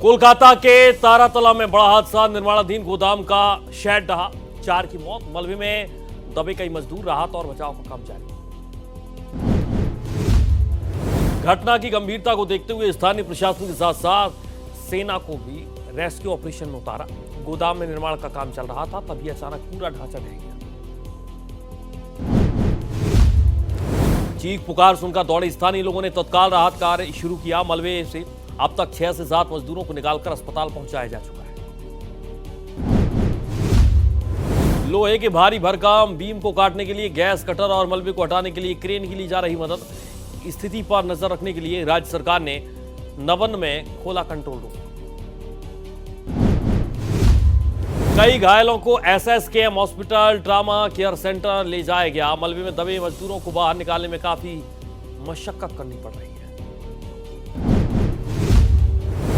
कोलकाता के तारातला में बड़ा हादसा। निर्माणाधीन गोदाम का शेड ढहा, 4 की मौत। मलबे में दबे कई मजदूर। राहत और बचाव का काम जारी। घटना की गंभीरता को देखते हुए स्थानीय प्रशासन के साथ साथ सेना को भी रेस्क्यू ऑपरेशन में उतारा। गोदाम में निर्माण का काम चल रहा था, तभी अचानक पूरा ढांचा ढह गया। चीख पुकार सुनकर दौड़े स्थानीय लोगों ने तत्काल राहत कार्य शुरू किया। मलबे से अब तक 6 से 7 मजदूरों को निकालकर अस्पताल पहुंचाया जा चुका है। लोहे के भारी भरकम बीम को काटने के लिए गैस कटर और मलबे को हटाने के लिए क्रेन की ली जा रही मदद। स्थिति पर नजर रखने के लिए राज्य सरकार ने नवन में खोला कंट्रोल रूम। कई घायलों को SSKM hospital trauma care centre ले जाया गया। मलबे में दबे मजदूरों को बाहर निकालने में काफी मशक्कत करनी पड़ रही है।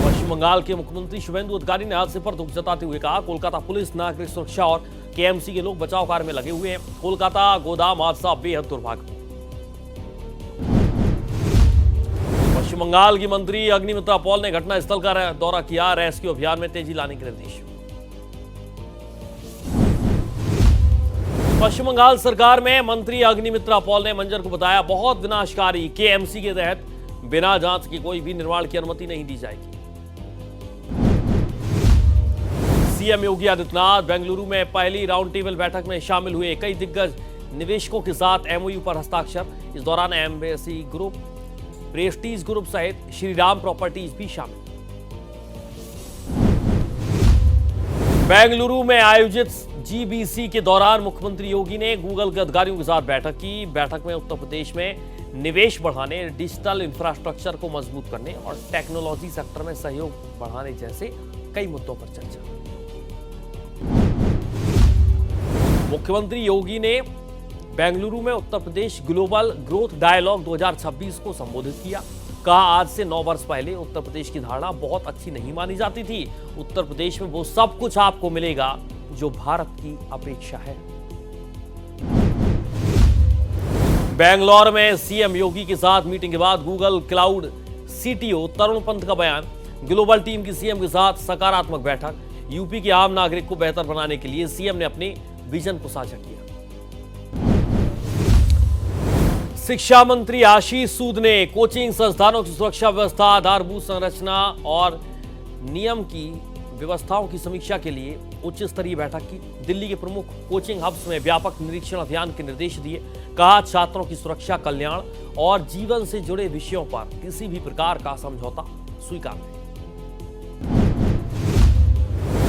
पश्चिम बंगाल के मुख्यमंत्री शुभेंदु अधिकारी ने हादसे पर दुख जताते हुए कहा, कोलकाता पुलिस, नागरिक सुरक्षा और केएमसी के लोग बचाव कार्य में लगे हुए हैं। कोलकाता गोदाम हादसा बेहद दुर्भाग्यपूर्ण। पश्चिम बंगाल की मंत्री अग्निमित्रा पॉल ने घटनास्थल का दौरा किया। रेस्क्यू अभियान में तेजी लाने के निर्देश। पश्चिम बंगाल सरकार में मंत्री अग्निमित्रा पॉल ने मंजर को बताया, बहुत विनाशकारी केएमसी के तहत बिना जांच के कोई भी निर्माण की अनुमति नहीं दी जाएगी। सीएम योगी आदित्यनाथ बेंगलुरु में पहली राउंड टेबल बैठक में शामिल हुए। कई दिग्गज निवेशकों के साथ एमओयू पर हस्ताक्षर। इस दौरान एम्बेसी ग्रुप, प्रेस्टीज ग्रुप सहित श्रीराम प्रॉपर्टीज भी शामिल। बेंगलुरु में आयोजित जीबीसी के दौरान मुख्यमंत्री योगी ने गूगल के अधिकारियों के साथ बैठक की। बैठक में उत्तर प्रदेश में निवेश बढ़ाने, डिजिटल इंफ्रास्ट्रक्चर को मजबूत करने और टेक्नोलॉजी सेक्टर में सहयोग बढ़ाने जैसे कई मुद्दों पर चर्चा। मुख्यमंत्री योगी ने बेंगलुरु में Uttar Pradesh global growth dialogue 2026 को संबोधित किया। कहा, आज से 9 वर्ष पहले उत्तर प्रदेश की धारणा बहुत अच्छी नहीं मानी जाती थी। उत्तर प्रदेश में वो सब कुछ आपको मिलेगा जो भारत की अपेक्षा है। बेंगलौर में सीएम योगी के साथ मीटिंग के बाद गूगल क्लाउड सीटीओ तरुण पंत का बयान। ग्लोबल टीम की सीएम के साथ सकारात्मक बैठक। यूपी के आम नागरिक को बेहतर बनाने के लिए सीएम ने अपने विजन को साझा किया। शिक्षा मंत्री आशीष सूद ने कोचिंग संस्थानों की सुरक्षा व्यवस्था, आधारभूत संरचना और नियम की व्यवस्थाओं की समीक्षा के लिए उच्च स्तरीय बैठक की। दिल्ली के प्रमुख कोचिंग हब्स में व्यापक निरीक्षण अभियान के निर्देश दिए। कहा, छात्रों की सुरक्षा, कल्याण और जीवन से जुड़े विषयों पर किसी भी प्रकार का समझौता स्वीकार नहीं।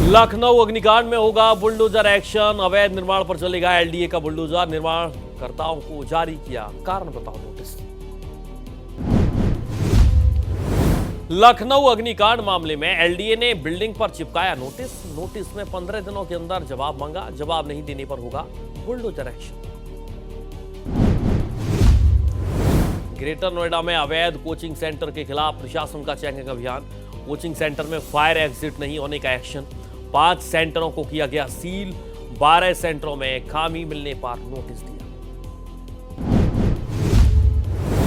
लखनऊ अग्निकांड में होगा बुलडोजर एक्शन। अवैध निर्माण पर चलेगा एलडीए का बुलडोजर। निर्माणकर्ताओं को जारी किया कारण बताओ नोटिस। लखनऊ अग्निकांड मामले में एलडीए ने बिल्डिंग पर चिपकाया नोटिस। नोटिस में 15 दिनों के अंदर जवाब मांगा। जवाब नहीं देने पर होगा बुलडोजर एक्शन। ग्रेटर नोएडा में अवैध कोचिंग सेंटर के खिलाफ प्रशासन का चेकिंग अभियान। कोचिंग सेंटर में फायर एग्जिट नहीं होने का एक्शन। 5 सेंटरों को किया गया सील। 12 सेंटरों में खामी मिलने पर नोटिस दिया।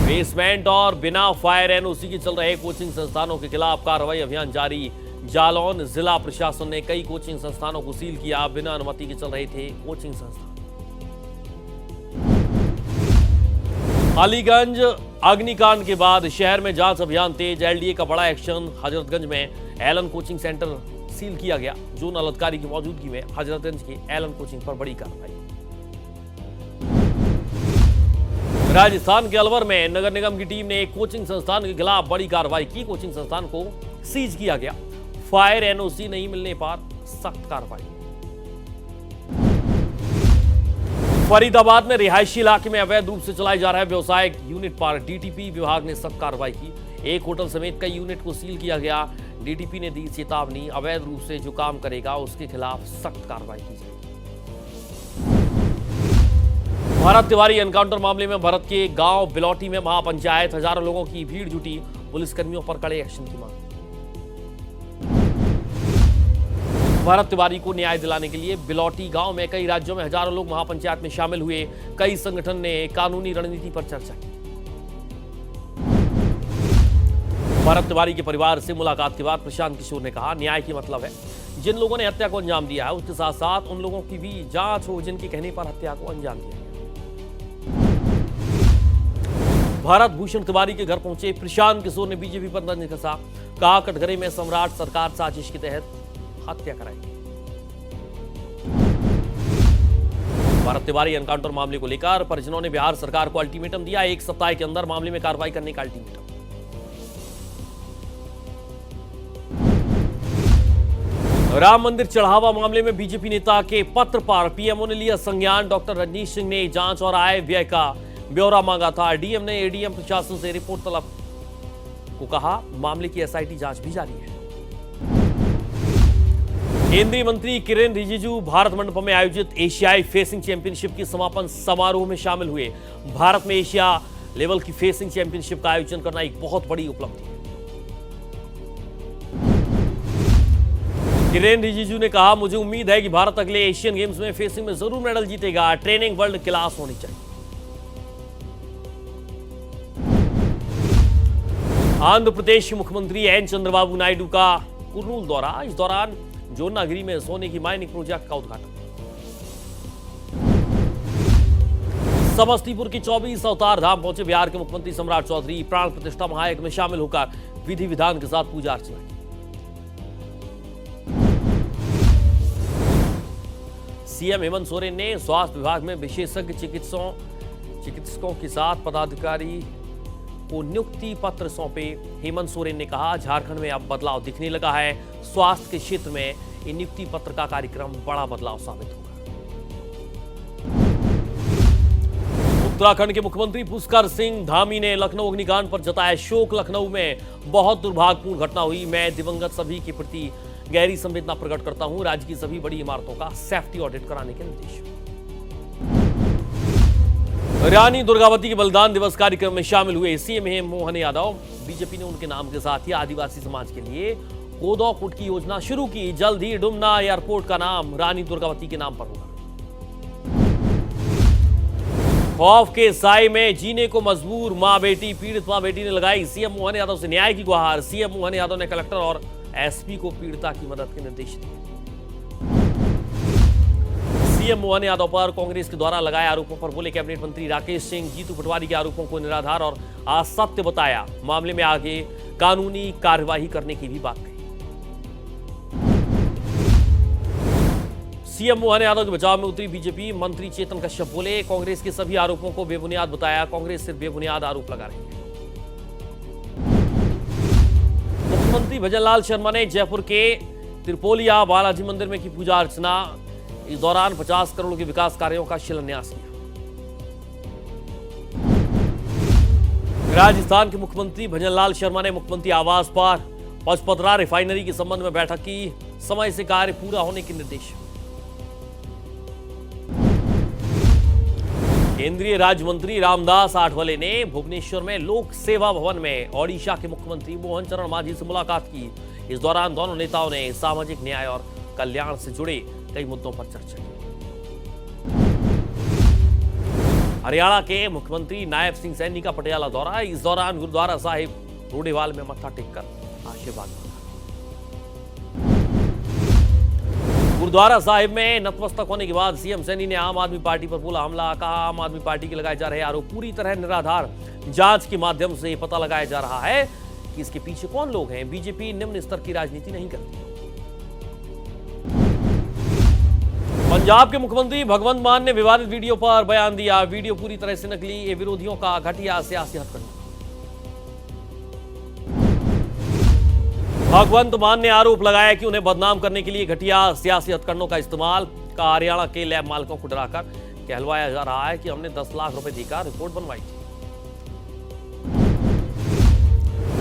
बेसमेंट और बिना फायर एनओसी के चल रहे कोचिंग संस्थानों के खिलाफ कार्रवाई अभियान जारी। जालौन जिला प्रशासन ने कई कोचिंग संस्थानों को सील किया। बिना अनुमति के चल रहे थे कोचिंग संस्थान। अलीगंज अग्निकांड के बाद शहर में जांच अभियान तेज। एलडीए का बड़ा एक्शन। हजरतगंज में एलन कोचिंग सेंटर सील किया गया। जोनल अधिकारी की मौजूदगी में हजरतगंज के एलन कोचिंग पर बड़ी कार्रवाई। राजस्थान के अलवर में नगर निगम की टीम ने एक कोचिंग संस्थान के खिलाफ बड़ी कार्रवाई की। कोचिंग संस्थान को सीज किया गया। फायर एनओसी नहीं मिलने पर सख्त कार्रवाई। फरीदाबाद में रिहायशी इलाके में अवैध रूप से चलाए जा रहे व्यवसायिक यूनिट पर डीटीपी विभाग ने सख्त कार्रवाई की। एक होटल समेत कई यूनिट को सील किया गया। डीटीपी ने दी चेतावनी, अवैध रूप से जो काम करेगा उसके खिलाफ सख्त कार्रवाई की जाएगी। भरत तिवारी एनकाउंटर मामले में भरत के गांव बिलौटी में महापंचायत। हजारों लोगों की भीड़ जुटी। पुलिसकर्मियों पर कड़े एक्शन की मांग। भरत तिवारी को न्याय दिलाने के लिए बिलौटी गांव में कई राज्यों में हजारों लोग महापंचायत में शामिल हुए। कई संगठन ने कानूनी रणनीति पर चर्चा की। भरत तिवारी के परिवार से मुलाकात के बाद प्रशांत किशोर ने कहा, न्याय की मतलब है जिन लोगों ने हत्या को अंजाम दिया है उसके साथ साथ उन लोगों की भी जांच हो जिनके कहने पर हत्या को अंजाम दिया। भारत भूषण तिवारी के घर पहुंचे प्रशांत किशोर ने बीजेपी पर तंज कसा, कहा कटघरे में सम्राट सरकार साजिश के तहत हत्या कराई। भारत तिवारी एनकाउंटर मामले को लेकर परिजनों ने बिहार सरकार को अल्टीमेटम दिया, 1 सप्ताह के अंदर मामले में कार्रवाई करने का अल्टीमेटम। राम मंदिर चढ़ावा मामले में बीजेपी नेता के पत्र पर पीएमओ ने लिया संज्ञान, डॉक्टर रजनीश सिंह ने जांच और आय व्यय का ब्यौरा मांगा था। डीएम ने एडीएम प्रशासन से रिपोर्ट तलब को कहा, मामले की एसआईटी जांच भी जारी है। केंद्रीय मंत्री किरेन रिजिजू भारत मंडपम में आयोजित एशियाई फेसिंग चैंपियनशिप के समापन समारोह में शामिल हुए। भारत में एशिया लेवल की फेसिंग चैंपियनशिप का आयोजन करना एक बहुत बड़ी उपलब्धि है। किरेन रिजिजू ने कहा, मुझे उम्मीद है कि भारत अगले एशियन गेम्स में फेसिंग में जरूर मेडल जीतेगा। ट्रेनिंग वर्ल्ड क्लास होनी चाहिए। आंध्र प्रदेश के मुख्यमंत्री एन चंद्रबाबू नायडू का कुर्नूल दौरा, इस दौरान जोनागिरी में सोने की माइनिंग प्रोजेक्ट का उद्घाटन। समस्तीपुर के 24 अवतार धाम पहुंचे बिहार के मुख्यमंत्री सम्राट चौधरी, प्राण प्रतिष्ठा महायज्ञ में शामिल होकर विधि विधान के साथ पूजा अर्चना की। सीएम हेमंत सोरेन ने स्वास्थ्य विभाग में विशेषज्ञ चिकित्सकों के साथ पदाधिकारी को नियुक्ति पत्र सौंपे। हेमंत सोरेन ने कहा, झारखंड में अब बदलाव दिखने लगा है। स्वास्थ्य के क्षेत्र में इन नियुक्ति पत्र का कार्यक्रम बड़ा बदलाव साबित होगा। उत्तराखंड के मुख्यमंत्री पुष्कर सिंह धामी ने लखनऊ अग्निकांड पर जताया शोक। लखनऊ में बहुत दुर्भाग्यपूर्ण घटना हुई। मैं दिवंगत सभी के प्रति गहरी संवेदना प्रकट करता हूं। राज्य की सभी बड़ी इमारतों का सेफ्टी ऑडिट कराने के निर्देश। रानी दुर्गावती के बलिदान दिवस कार्यक्रम में शामिल हुए सीएम मोहन यादव। बीजेपी ने उनके नाम के साथ ही आदिवासी समाज के लिए कोदो कुट की योजना शुरू की। जल्द ही डुमना एयरपोर्ट का नाम रानी दुर्गावती के नाम पर होगा। खौफ के साए में जीने को मजबूर पीड़ित मां बेटी ने लगाई सीएम मोहन यादव से न्याय की गुहार। सीएम मोहन यादव ने कलेक्टर और एसपी को पीड़िता की मदद के निर्देश दिए। सीएम मोहन यादव पर कांग्रेस के द्वारा लगाए आरोपों पर बोले कैबिनेट मंत्री राकेश सिंह, जीतू पटवारी के आरोपों को निराधार और असत्य बताया। मामले में आगे कानूनी कार्यवाही करने की भी बात कही। सीएम मोहन यादव के बचाव में उतरी बीजेपी मंत्री चेतन कश्यप बोले, कांग्रेस के सभी आरोपों को बेबुनियाद बताया। कांग्रेस सिर्फ बेबुनियाद आरोप लगा रही है। मुख्यमंत्री भजनलाल शर्मा ने जयपुर के त्रिपोलिया बालाजी मंदिर में की पूजा अर्चना। इस दौरान 50 करोड़ के विकास कार्यों का शिलान्यास किया। राजस्थान के मुख्यमंत्री भजनलाल शर्मा ने मुख्यमंत्री आवास पर पचपदरा रिफाइनरी के संबंध में बैठक की। समय से कार्य पूरा होने के निर्देश। केंद्रीय राज्य मंत्री रामदास आठवले ने भुवनेश्वर में लोक सेवा भवन में ओडिशा के मुख्यमंत्री मोहन चरण मांझी से मुलाकात की। इस दौरान दोनों नेताओं ने सामाजिक न्याय और कल्याण से जुड़े कई मुद्दों पर चर्चा की। हरियाणा के मुख्यमंत्री नायब सिंह सैनी का पटियाला दौरा। इस दौरान गुरुद्वारा साहिब रोडेवाल में मत्था टेककर आशीर्वाद मांगा। गुरुद्वारा साहिब में नतमस्तक होने के बाद सीएम सैनी ने आम आदमी पार्टी पर बोला हमला। कहा, आम आदमी पार्टी के लगाए जा रहे आरोप पूरी तरह निराधार। जांच के माध्यम से पता लगाया जा रहा है कि इसके पीछे कौन लोग हैं। बीजेपी निम्न स्तर की राजनीति नहीं करती। पंजाब के मुख्यमंत्री भगवंत मान ने विवादित वीडियो पर बयान दिया। वीडियो पूरी तरह से नकली, ये विरोधियों का घटिया सियासी हथकंडा। भगवंत मान ने आरोप लगाया कि उन्हें बदनाम करने के लिए घटिया सियासी हथकंडों का इस्तेमाल का हरियाणा के लैब मालिकों को डराकर कहलवाया जा रहा है कि हमने 10 लाख रुपए देकर रिपोर्ट बनवाई थी।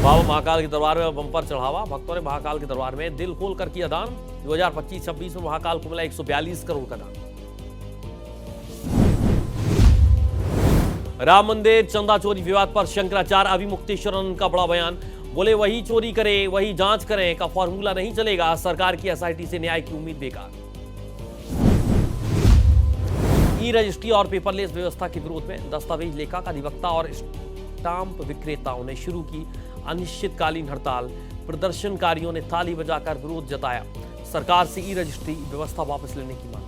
बाबा महाकाल के दरबार में बम्पर चढ़ावा। भक्तों ने महाकाल के दरबार में दिल खोल कर किया दान। 2025-26 में महाकाल को मिला 142 करोड़ का दान। राम मंदिर चंदा चोरी विवाद पर शंकराचार्य अभिमुक्तेश्वरन का बड़ा बयान। बोले वही चोरी करे वही जांच करें का फॉर्मूला नहीं चलेगा। सरकार की एसआईटी से न्याय की उम्मीद बेकार। ई रजिस्ट्री और पेपरलेस व्यवस्था के विरोध में दस्तावेज लेखा का अधिवक्ता और स्टाम्प विक्रेताओं ने शुरू की अनिश्चितकालीन हड़ताल, प्रदर्शनकारियों ने ताली बजाकर विरोध जताया। सरकार से ई रजिस्ट्री व्यवस्था वापस लेने की मांग।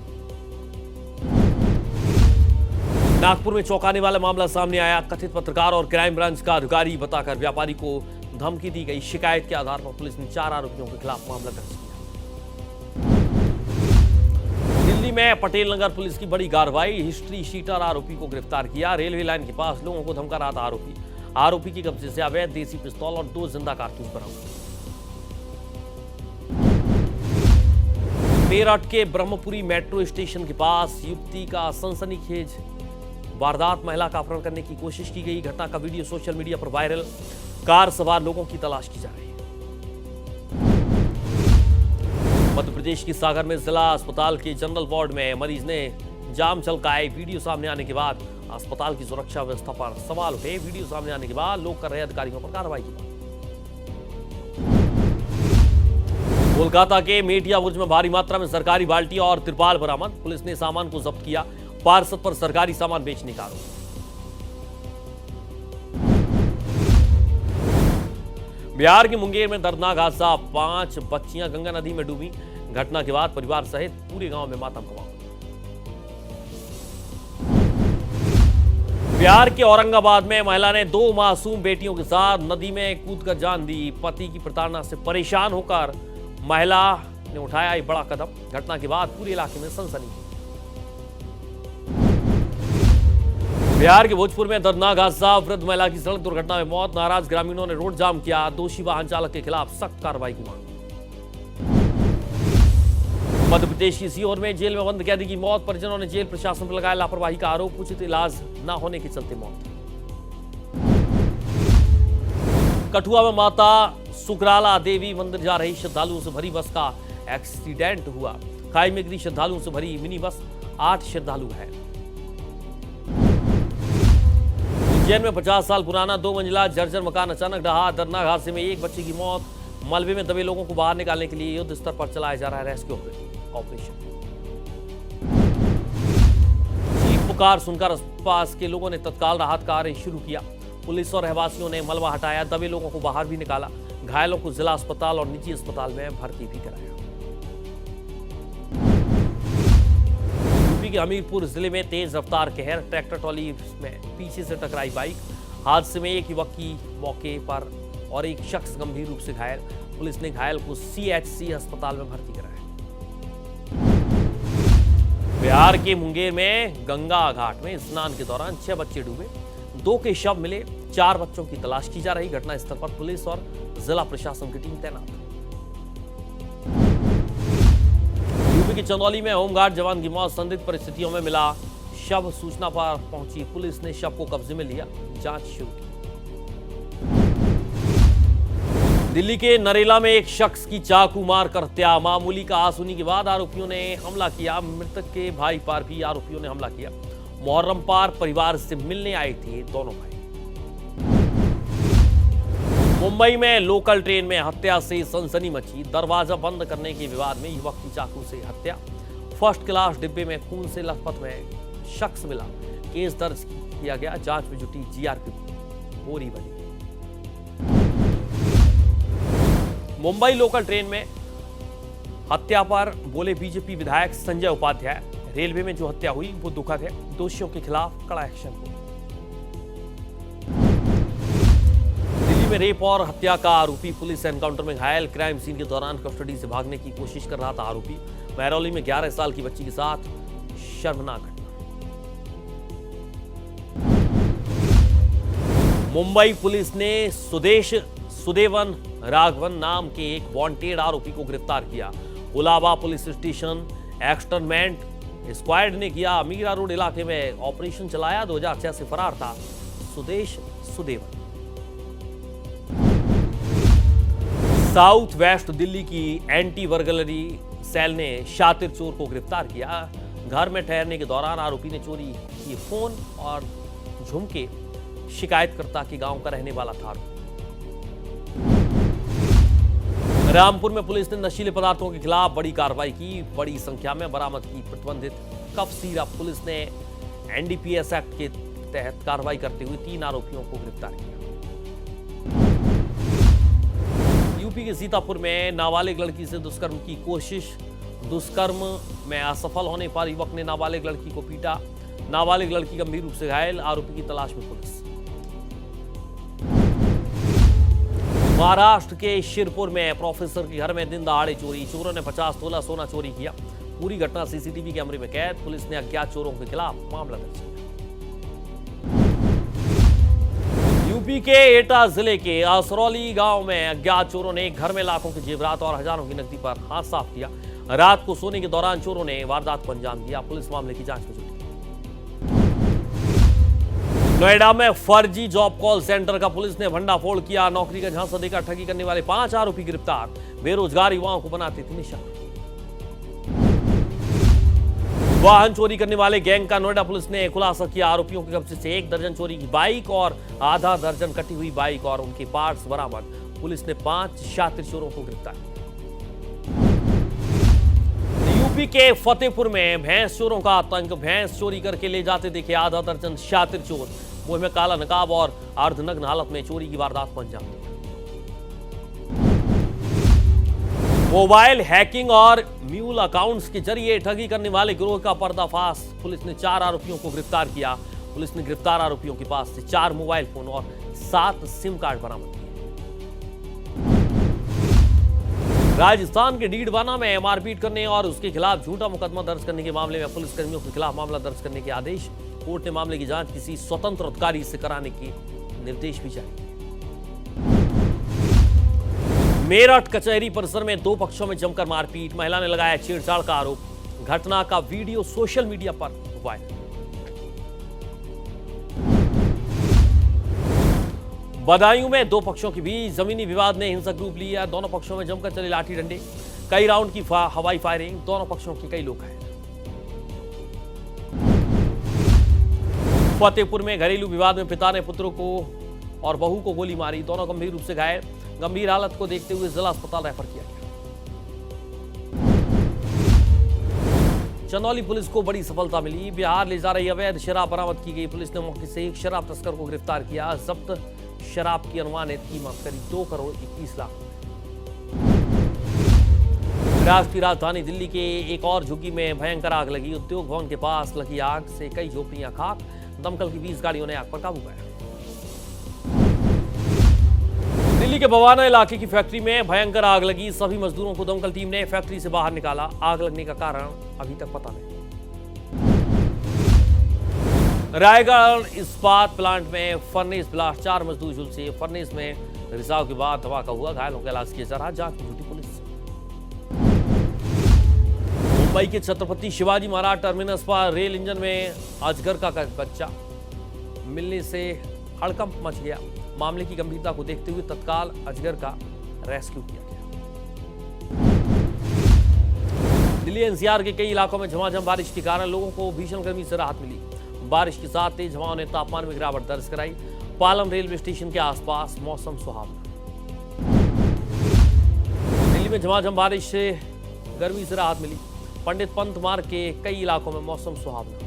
नागपुर में चौंकाने वाला मामला सामने आया। कथित पत्रकार और क्राइम ब्रांच का अधिकारी बताकर व्यापारी को धमकी दी गई। शिकायत के आधार पर पुलिस ने 4 आरोपियों के खिलाफ मामला दर्ज किया। दिल्ली में पटेल नगर पुलिस की बड़ी कार्रवाई, हिस्ट्री शीटर आरोपी को गिरफ्तार किया। रेलवे लाइन के पास लोगों को धमका रहा था आरोपी के कब्जे से अवैध देसी पिस्तौल और 2 जिंदा कारतूस बरामद। मेरठ के ब्रह्मपुरी मेट्रो स्टेशन के पास युवती का सनसनीखेज वारदात, महिला का अपहरण करने की कोशिश की गई। घटना का वीडियो सोशल मीडिया पर वायरल। कार सवार लोगों की तलाश की जा रही है। मध्य प्रदेश की सागर में जिला अस्पताल के जनरल वार्ड में मरीज ने जाम छलकाए। वीडियो सामने आने के बाद अस्पताल की सुरक्षा व्यवस्था पर सवाल उठे। वीडियो सामने आने के बाद लोग कर रहे अधिकारियों पर कार्रवाई की मांग। कोलकाता के मेटिया बुर्ज में भारी मात्रा में सरकारी बाल्टी और तिरपाल बरामद। पुलिस ने सामान को जब्त किया। पार्षद पर सरकारी सामान बेचने का आरोप। बिहार के मुंगेर में दर्दनाक हादसा, 5 बच्चियां गंगा नदी में डूबी। घटना के बाद परिवार सहित पूरे गांव में मातम का माहौल। बिहार के औरंगाबाद में महिला ने 2 मासूम बेटियों के साथ नदी में कूदकर जान दी। पति की प्रताड़ना से परेशान होकर महिला ने उठाया एक बड़ा कदम। घटना के बाद पूरे इलाके में सनसनी। बिहार के भोजपुर में दर्दनाक हादसा, वृद्ध महिला की सड़क दुर्घटना में मौत। नाराज ग्रामीणों ने रोड जाम किया। दोषी वाहन चालक के खिलाफ सख्त कार्रवाई की मांग। मध्य प्रदेश की सीहोर में जेल में बंद कैदी की मौत। परिजनों ने जेल प्रशासन पर लगाया लापरवाही का आरोप। उचित इलाज न होने के चलते मौत। कठुआ में माता सुकराला देवी मंदिर जा रही श्रद्धालुओं से भरी बस का एक्सीडेंट हुआ। खाई में गिरी श्रद्धालुओं से भरी मिनी बस, 8 श्रद्धालु हैं। उज्जैन में 50 साल पुराना 2 मंजिला जर्जर मकान अचानक ढहा। दर्दनाक हादसे में एक बच्चे की मौत। मलबे में दबे लोगों को बाहर निकालने के लिए युद्ध स्तर पर चलाया जा रहा है रेस्क्यू ऑपरेशन। चीख पुकार सुनकर आसपास के लोगों ने तत्काल राहत कार्य शुरू किया। पुलिस और रहवासियों ने मलबा हटाया। दबे लोगों को बाहर भी निकाला। घायलों को जिला अस्पताल और निजी अस्पताल में भर्ती भी कराया। यूपी के हमीरपुर जिले में तेज रफ्तार कहर, ट्रैक्टर ट्रॉली में पीछे से टकराई बाइक। हादसे में एक युवक की मौके पर और एक शख्स गंभीर रूप से घायल। पुलिस ने घायल को CHC अस्पताल में भर्ती कराया। बिहार के मुंगेर में गंगा घाट में स्नान के दौरान 6 बच्चे डूबे। 2 के शव मिले। 4 बच्चों की तलाश की जा रही। घटना स्थल पर पुलिस और जिला प्रशासन की टीम तैनात। यूपी के चंदौली में होमगार्ड जवान की मौत, संदिग्ध परिस्थितियों में मिला शव। सूचना पर पहुंची पुलिस ने शव को कब्जे में लिया। जांच शुरू की। दिल्ली के नरेला में एक शख्स की चाकू मारकर हत्या। मामूली कहासुनी के बाद आरोपियों ने हमला किया। मृतक के भाई पर भी आरोपियों ने हमला किया। मुहर्रम पार परिवार से मिलने आए थे दोनों भाई। मुंबई में लोकल ट्रेन में हत्या से सनसनी मची। दरवाजा बंद करने के विवाद में युवक की चाकू से हत्या। फर्स्ट क्लास डिब्बे में खून से लथपथ में शख्स मिला। केस दर्ज किया गया। जांच में जुटी GRP बोरी बनी। मुंबई लोकल ट्रेन में हत्या पर बोले बीजेपी विधायक संजय उपाध्याय। रेलवे में जो हत्या हुई वो दुखद है। दोषियों के खिलाफ कड़ा एक्शन हो। दिल्ली में रेप और हत्या का आरोपी पुलिस एनकाउंटर में घायल। क्राइम सीन के दौरान कस्टडी से भागने की कोशिश कर रहा था आरोपी। महरौली में 11 साल की बच्ची के साथ शर्मनाक घटना। मुंबई पुलिस ने सुदेवन राघवन नाम के एक वांटेड आरोपी को गिरफ्तार किया। Colaba police station externment squad ने किया। मीरा रोड इलाके में ऑपरेशन चलाया। 2006 से फरार था सुदेवन। साउथ वेस्ट दिल्ली की एंटी बर्गलरी सेल ने शातिर चोर को गिरफ्तार किया। घर में ठहरने के दौरान आरोपी ने चोरी किए फोन और झुमके। शिकायतकर्ता के गांव का रहने वाला था। रामपुर में पुलिस ने नशीले पदार्थों के खिलाफ बड़ी कार्रवाई की। बड़ी संख्या में बरामद की प्रतिबंधित कफ सिरप। पुलिस ने NDPS एक्ट के तहत कार्रवाई करते हुए 3 आरोपियों को गिरफ्तार किया। यूपी के सीतापुर में नाबालिग लड़की से दुष्कर्म की कोशिश, दुष्कर्म में असफल होने पर युवक ने नाबालिग लड़की को पीटा। नाबालिग लड़की गंभीर रूप से घायल, आरोपी की तलाश में पुलिस। महाराष्ट्र के शिरपुर में प्रोफेसर के घर में दिन दहाड़े चोरी, चोरों ने 50 तोला सोना चोरी किया। पूरी घटना सीसीटीवी कैमरे में कैद, पुलिस ने अज्ञात चोरों के खिलाफ मामला दर्ज किया। यूपी के एटा जिले के असरौली गांव में अज्ञात चोरों ने घर में लाखों के जेवरात और हजारों की नकदी पर हाथ साफ किया। रात को सोने के दौरान चोरों ने वारदात को अंजाम दिया। पुलिस मामले की जांच में जुटी। नोएडा में फर्जी जॉब कॉल सेंटर का पुलिस ने भंडाफोड़ किया। नौकरी का झांसा देकर ठगी करने वाले 5 आरोपी गिरफ्तार। बेरोजगार युवाओं को बनाते थे निशाना। वाहन चोरी करने वाले गैंग का नोएडा पुलिस ने खुलासा किया। आरोपियों के कब्जे से 1 दर्जन चोरी की बाइक और आधा दर्जन कटी हुई बाइक और उनके पार्ट्स बरामद। पुलिस ने 5 शातिर चोरों को गिरफ्तार किया। यूपी के फतेहपुर में भैंस चोरों का आतंक, भैंस चोरी करके ले जाते देखे आधा दर्जन शातिर चोर। मुंह में काला नकाब और अर्धनग्न हालत में चोरी की वारदात को अंजाम दिया। मोबाइल हैकिंग और म्यूल अकाउंट्स के जरिए ठगी करने वाले गिरोह का पर्दाफाश, पुलिस ने 4 आरोपियों को गिरफ्तार किया। पुलिस ने गिरफ्तार आरोपियों के पास से 4 मोबाइल फोन और 7 सिम कार्ड बरामद किए। राजस्थान के डीडवाना में मारपीट करने और उसके खिलाफ झूठा मुकदमा दर्ज करने के मामले में पुलिसकर्मियों के खिलाफ मामला दर्ज करने के आदेश। कोर्ट ने मामले की जांच किसी स्वतंत्र अधिकारी से कराने के निर्देश भी जारी किए। मेरठ कचहरी परिसर में 2 पक्षों में जमकर मारपीट, महिला ने लगाया छेड़छाड़ का आरोप। घटना का वीडियो सोशल मीडिया पर वायरल। बदायूं में 2 पक्षों के बीच जमीनी विवाद ने हिंसक रूप लिया। दोनों पक्षों में जमकर चले लाठी डंडे, कई राउंड की हवाई फायरिंग, दोनों पक्षों के कई लोग घायल। फतेहपुर में घरेलू विवाद में पिता ने पुत्र को और बहू को गोली मारी, दोनों गंभीर रूप से घायल। गंभीर हालत को देखते हुए जिला अस्पताल रेफर किया गया। चंदौली पुलिस को बड़ी सफलता मिली। बिहार ले जा रही अवैध शराब बरामद की गई। पुलिस ने मौके से एक शराब तस्कर को गिरफ्तार किया। जब्त शराब की अनुमानित कीमत करीब 2 करोड़ 21 लाख। राष्ट्रीय राजधानी दिल्ली के एक और झुग्गी में भयंकर आग लगी। उद्योग भवन के पास लगी आग से कई झोपड़ियां खाक। दमकल की 20 गाड़ियों ने आग पर काबू पाया। दिल्ली के बवाना इलाके की फैक्ट्री में भयंकर आग लगी। सभी मजदूरों को दमकल टीम ने फैक्ट्री से बाहर निकाला। आग लगने का कारण अभी तक पता नहीं। रायगढ़ इस्पात प्लांट में फर्नेस ब्लास्ट, 4 मजदूर झुलसे। फर्नेस में रिसाव के बाद धमाका हुआ, घायलों का इलाज किया जा रहा। जांच में जुटी पुलिस। मुंबई के छत्रपति शिवाजी महाराज टर्मिनस पर रेल इंजन में अजगर का बच्चा मिलने से हड़कंप मच गया। मामले की गंभीरता को देखते हुए तत्काल अजगर का रेस्क्यू किया गया। दिल्ली एनसीआर के कई इलाकों में झमाझम बारिश के कारण लोगों को भीषण गर्मी से राहत मिली। बारिश के साथ तेज हवाओं ने तापमान में गिरावट दर्ज कराई। पालम रेलवे स्टेशन के आसपास मौसम सुहावना। दिल्ली में झमाझम बारिश से गर्मी से राहत मिली। पंडित पंत मार्ग के कई इलाकों में मौसम सुहावना।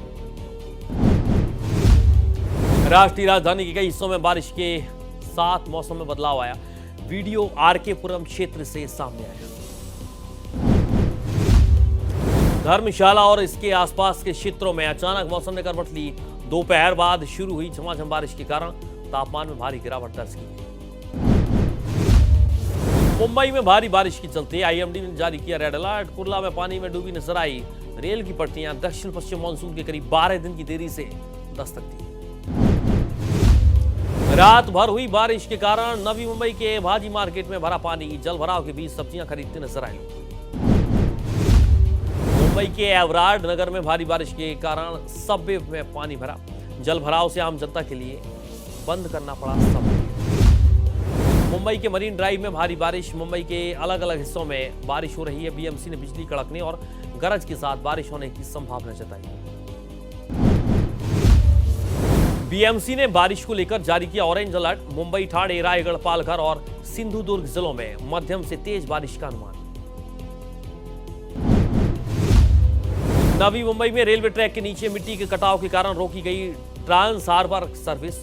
राष्ट्रीय राजधानी के कई हिस्सों में बारिश के साथ मौसम में बदलाव आया। वीडियो आरके पुरम क्षेत्र से सामने आया। धर्मशाला और इसके आसपास के क्षेत्रों में अचानक मौसम ने करवट ली। दोपहर बाद शुरू हुई झमाझम बारिश के कारण तापमान में भारी गिरावट दर्ज की गई। मुंबई में भारी बारिश के चलते आईएमडी ने जारी किया रेड अलर्ट। कुर्ला में पानी में डूबी नजर आई रेल की पटरियां। दक्षिण पश्चिम मानसून के करीब 12 दिन की देरी से दस्तक दी। रात भर हुई बारिश के कारण नवी मुंबई के भाजी मार्केट में भरा पानी। जल भराव के बीच सब्जियां खरीदते नजर आए लोग। मुंबई के एवरार्ड नगर में भारी बारिश के कारण सबवे में पानी भरा। जल भराव से आम जनता के लिए बंद करना पड़ा सबवे। मुंबई के मरीन ड्राइव में भारी बारिश। मुंबई के अलग अलग हिस्सों में बारिश हो रही है। बीएमसी ने बिजली कड़कने और गरज के साथ बारिश होने की संभावना जताई। बीएमसी ने बारिश को लेकर जारी किया ऑरेंज अलर्ट। मुंबई, ठाणे, रायगढ़, पालघर और सिंधुदुर्ग जिलों में मध्यम से तेज बारिश का अनुमान। नवी मुंबई में रेलवे ट्रैक के नीचे मिट्टी के कटाव के कारण रोकी गई ट्रांस हार्बर सर्विस।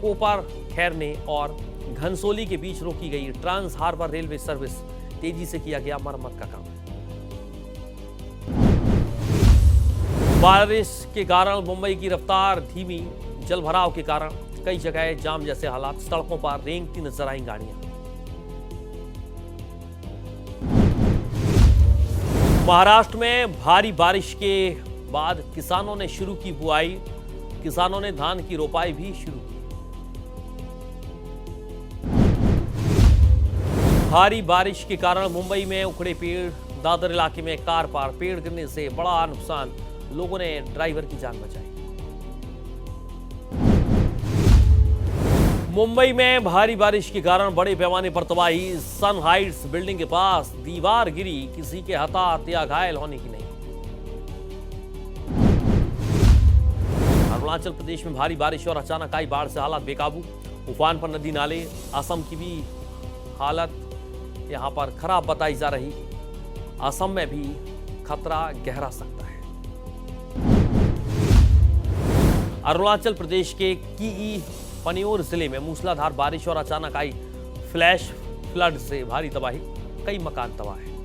कोपर, खैरने और घनसोली के बीच रोकी गई ट्रांस हार्बर रेलवे सर्विस, तेजी से किया गया मरम्मत का काम। बारिश के कारण मुंबई की रफ्तार धीमी, जलभराव के कारण कई जगह जाम जैसे हालात, सड़कों पर रेंगती नजर आई गाड़ियां। महाराष्ट्र में भारी बारिश के बाद किसानों ने शुरू की बुआई, किसानों ने धान की रोपाई भी शुरू की। भारी बारिश के कारण मुंबई में उखड़े पेड़, दादर इलाके में कार पर पेड़ गिरने से बड़ा नुकसान, लोगों ने ड्राइवर की जान बचाई। मुंबई में भारी बारिश के कारण बड़े पैमाने पर तबाही, सन हाइट्स बिल्डिंग के पास दीवार गिरी, किसी के हताहत या घायल होने की नहीं। अरुणाचल प्रदेश में भारी बारिश और अचानक आई बाढ़ से हालात बेकाबू, उफान पर नदी नाले, असम की भी हालत यहां पर खराब बताई जा रही। असम में भी खतरा गहरा सकता है। अरुणाचल प्रदेश के कीई पनियोर जिले में मूसलाधार बारिश और अचानक आई फ्लैश फ्लड से भारी तबाही, कई मकान तबाह है।